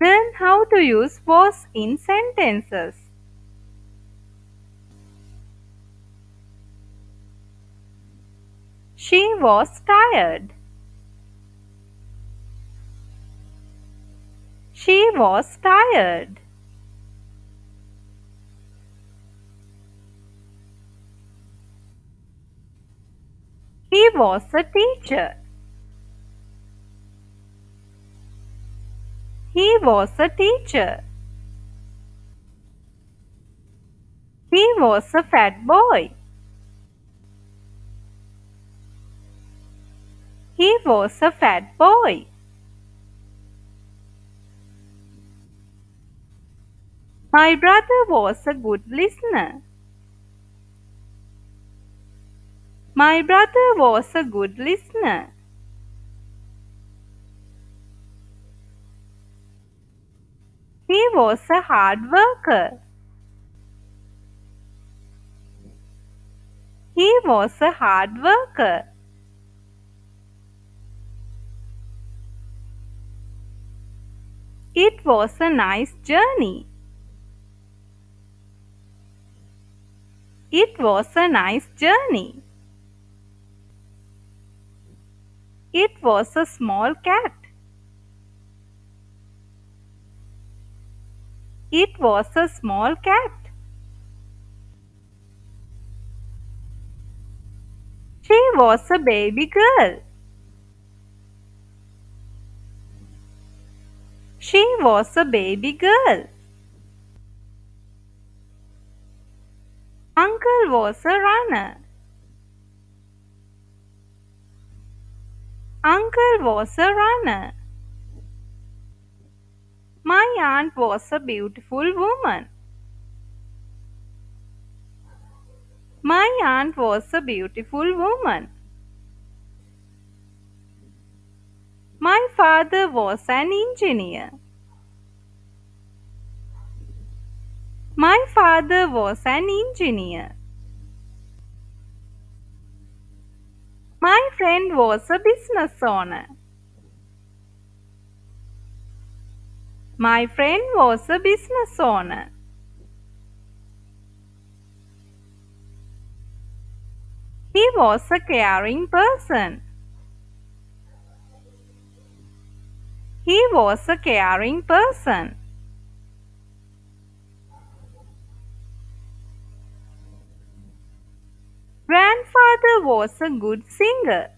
Learn how to use was in sentences. She was tired. She was tired. He was a teacher. He was a teacher. He was a fat boy. He was a fat boy. My brother was a good listener. My brother was a good listener. He was a hard worker. He was a hard worker. It was a nice journey. It was a nice journey. It was a small cat. It was a small cat. She was a baby girl. She was a baby girl. Uncle was a runner. Uncle was a runner. My aunt was a beautiful woman. My aunt was a beautiful woman. My father was an engineer. My father was an engineer. My friend was a business owner. My friend was a business owner. He was a caring person. He was a caring person. Grandfather was a good singer.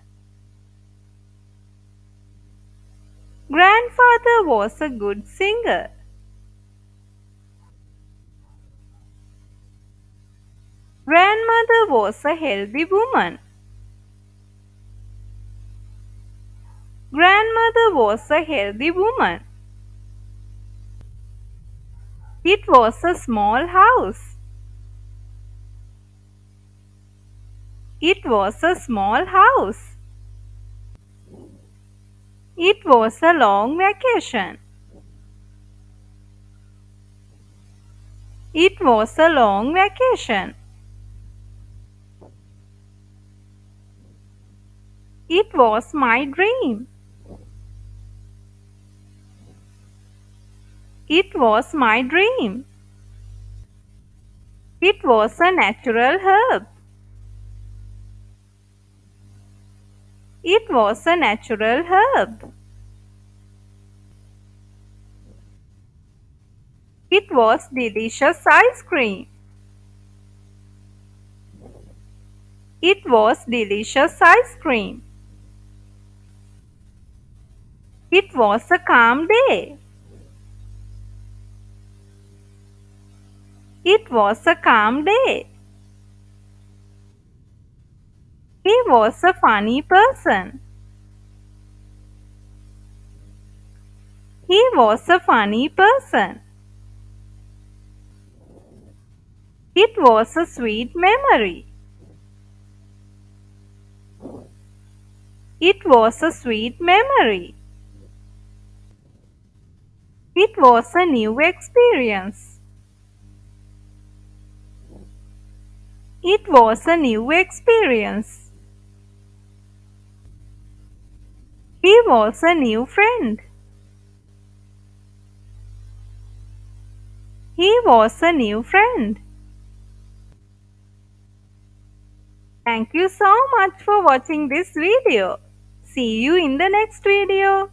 Grandfather was a good singer. Grandmother was a healthy woman. Grandmother was a healthy woman. It was a small house. It was a small house. It was a long vacation. It was a long vacation. It was my dream. It was my dream. It was a natural herb. It was a natural herb. It was delicious ice cream. It was delicious ice cream. It was a calm day. It was a calm day. He was a funny person. He was a funny person. It was a sweet memory. It was a sweet memory. It was a new experience. It was a new experience. He was a new friend. He was a new friend. Thank you so much for watching this video. See you in the next video.